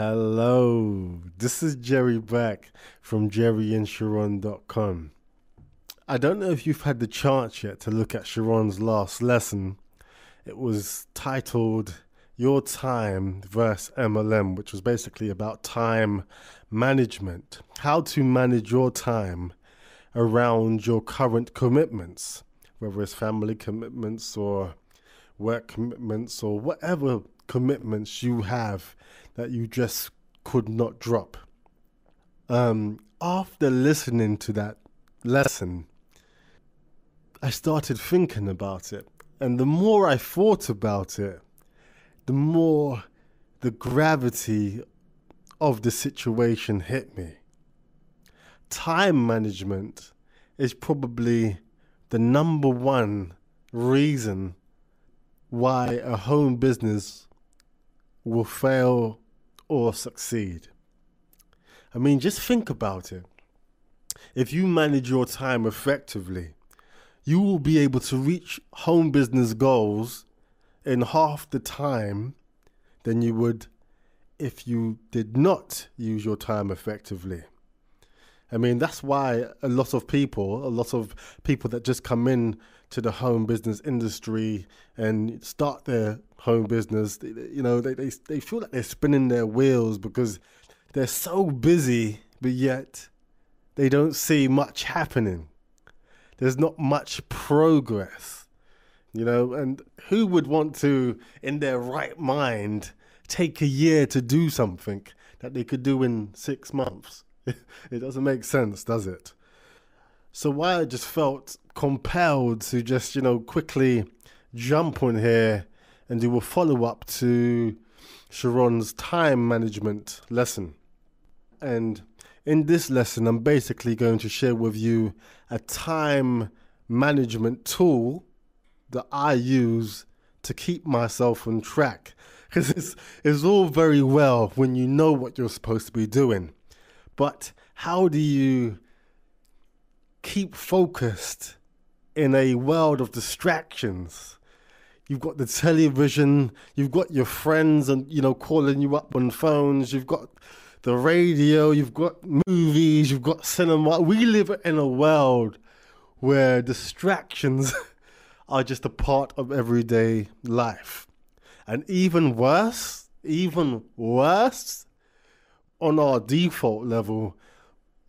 Hello, this is Jerry back from jerryandsharon.com. I don't know if you've had the chance yet to look at Sharon's last lesson. It was titled Your Time vs. MLM, which was basically about time management. How to manage your time around your current commitments, whether it's family commitments or work commitments or whatever commitments you have that you just could not drop. After listening to that lesson, I started thinking about it. And the more I thought about it, the more the gravity of the situation hit me. Time management is probably the number one reason why a home business will fail or succeed. I mean, just think about it. If you manage your time effectively, you will be able to reach home business goals in half the time than you would if you did not use your time effectively. I mean, that's why a lot of people that just come in to the home business industry and start their home business, they feel like they're spinning their wheels because they're so busy, but yet they don't see much happening. There's not much progress, and who would want to, in their right mind, take a year to do something that they could do in 6 months? It doesn't make sense, does it? So why I just felt compelled to just, quickly jump on here and do a follow-up to Sharon's time management lesson. And in this lesson, I'm basically going to share with you a time management tool that I use to keep myself on track. Because it's all very well when you know what you're supposed to be doing. But how do you keep focused in a world of distractions? You've got the television, you've got your friends and calling you up on phones, you've got the radio, you've got movies, you've got cinema. We live in a world where distractions are just a part of everyday life. And even worse, on our default level,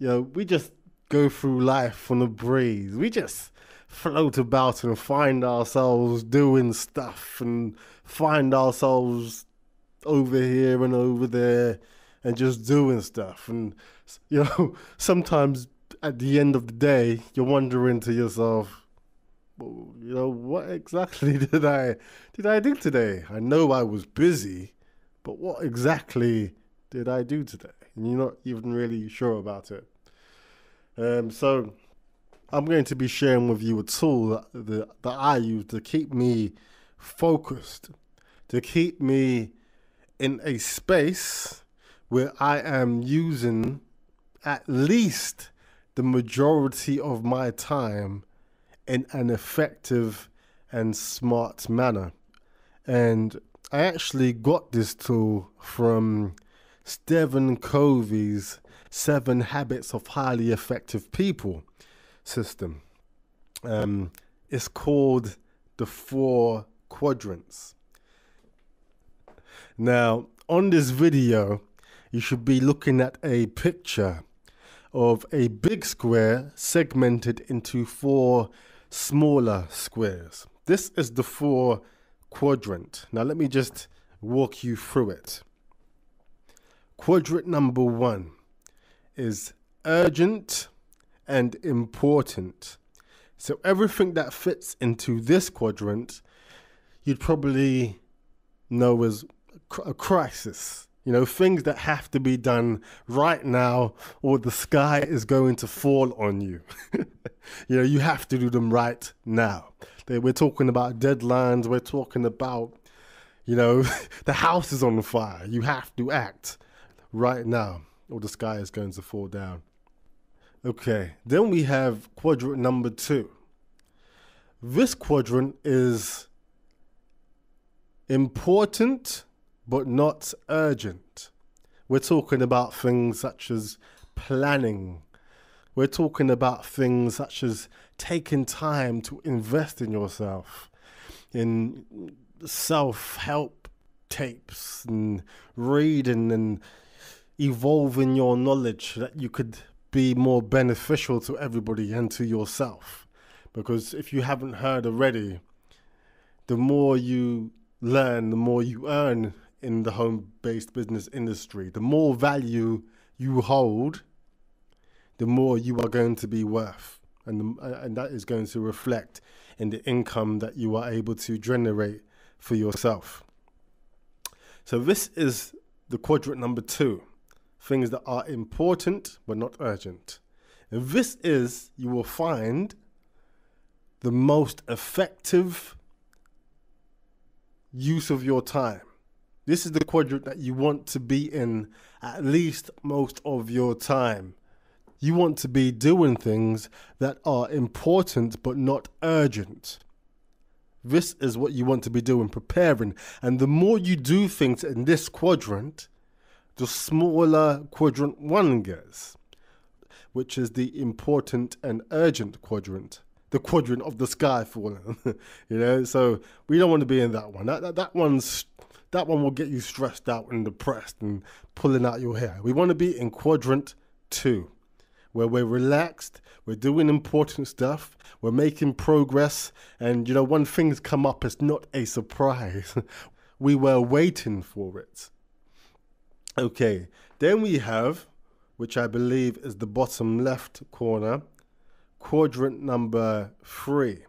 we just go through life on a breeze. We just float about and find ourselves doing stuff and find ourselves over here and over there and just doing stuff. And, sometimes at the end of the day, you're wondering to yourself, what exactly did I do today? I know I was busy, but what exactly did I do today? And you're not even really sure about it. So I'm going to be sharing with you a tool that I use to keep me focused, to keep me in a space where I am using at least the majority of my time in an effective and smart manner. And I actually got this tool from Stephen Covey's 7 Habits of Highly Effective People system. It's called the 4 quadrants. Now, on this video, you should be looking at a picture of a big square segmented into 4 smaller squares. This is the 4 quadrant. Now, let me just walk you through it. Quadrant number 1 is urgent and important. So everything that fits into this quadrant, you'd probably know as a crisis. Things that have to be done right now or the sky is going to fall on you. You have to do them right now. We're talking about deadlines. We're talking about, the house is on fire. You have to act right now or the sky is going to fall down. Okay, then we have quadrant number 2. This quadrant is important but not urgent. We're talking about things such as planning. We're talking about things such as taking time to invest in yourself, in self-help tapes and reading and evolving your knowledge so that you could be more beneficial to everybody and to yourself. Because if you haven't heard already, the more you learn, the more you earn in the home-based business industry. The more value you hold, the more you are going to be worth. And that is going to reflect in the income that you are able to generate for yourself. So this is the quadrant number 2, things that are important but not urgent. And this is, you will find, the most effective use of your time. This is the quadrant that you want to be in at least most of your time. You want to be doing things that are important but not urgent. This is what you want to be doing, preparing. And the more you do things in this quadrant, the smaller quadrant 1 gets, which is the important and urgent quadrant. The quadrant of the sky falling, So we don't want to be in that one. That one will get you stressed out and depressed and pulling out your hair. We want to be in quadrant 2, where we're relaxed, we're doing important stuff, we're making progress, and when things come up, it's not a surprise. We were waiting for it. Okay, then we have, which I believe is the bottom left corner, quadrant number 3.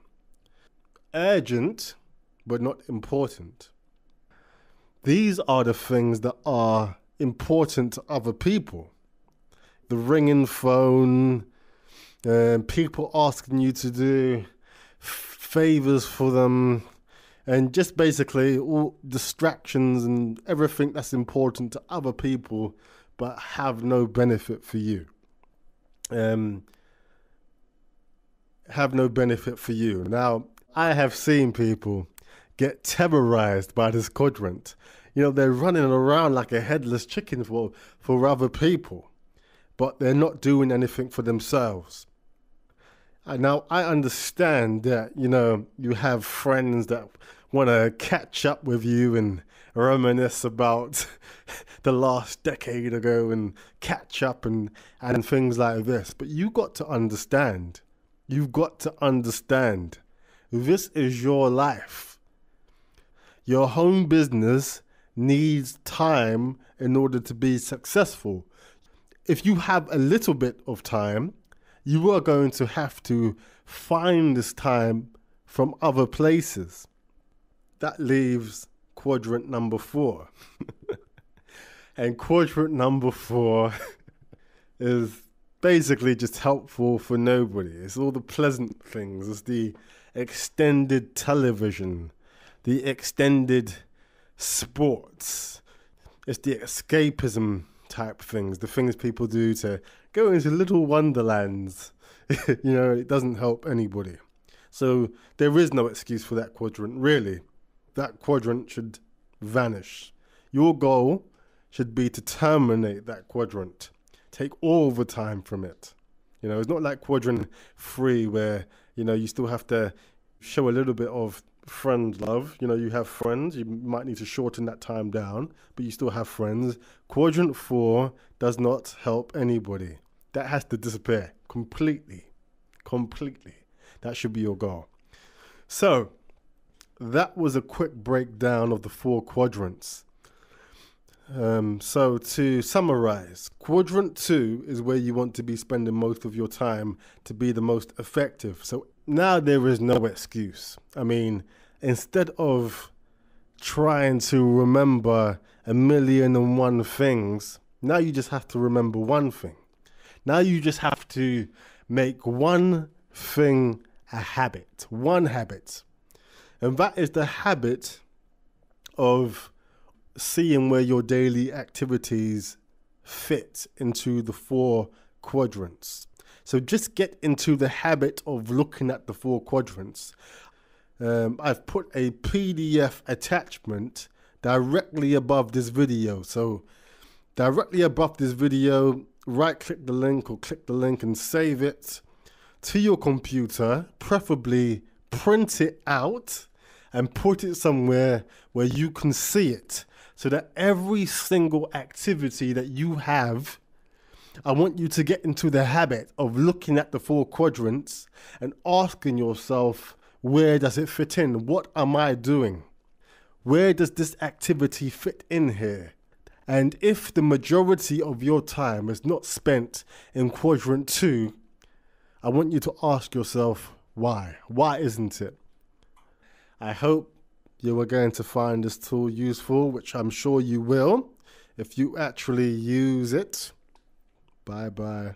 Urgent, but not important. These are the things that are important to other people. The ringing phone, people asking you to do favors for them, and just basically all distractions and everything that's important to other people but have no benefit for you. Have no benefit for you. Now, I have seen people get terrorized by this quadrant. They're running around like a headless chicken for other people, but they're not doing anything for themselves. And now I understand that, you have friends that want to catch up with you and reminisce about the last decade ago and catch up and things like this. But you've got to understand, this is your life. Your home business needs time in order to be successful. If you have a little bit of time, you are going to have to find this time from other places. That leaves quadrant number 4. And quadrant number 4 is basically just helpful for nobody. It's all the pleasant things. It's the extended television, the extended sports. It's the escapism type things, the things people do to go into little wonderlands. It doesn't help anybody. So there is no excuse for that quadrant, really. That quadrant should vanish. Your goal should be to terminate that quadrant. Take all the time from it. It's not like quadrant 3 where, you still have to show a little bit of friend love. You have friends, you might need to shorten that time down, but you still have friends. Quadrant 4 does not help anybody. That has to disappear completely. That should be your goal. So that was a quick breakdown of the 4 quadrants. So to summarize, quadrant 2 is where you want to be spending most of your time to be the most effective. So now there is no excuse. I mean, instead of trying to remember 1,000,001 things, now you just have to remember one thing. Now you just have to make one thing a habit, one habit. And that is the habit of seeing where your daily activities fit into the 4 quadrants. So just get into the habit of looking at the 4 quadrants. I've put a PDF attachment directly above this video. So Directly above this video, right click the link or click the link and save it to your computer, preferably print it out and put it somewhere where you can see it, so that every single activity that you have, I want you to get into the habit of looking at the 4 quadrants and asking yourself, where does it fit in? What am I doing? Where does this activity fit in here? And if the majority of your time is not spent in quadrant 2, I want you to ask yourself, why? Why isn't it? I hope you are going to find this tool useful, which I'm sure you will if you actually use it. Bye bye.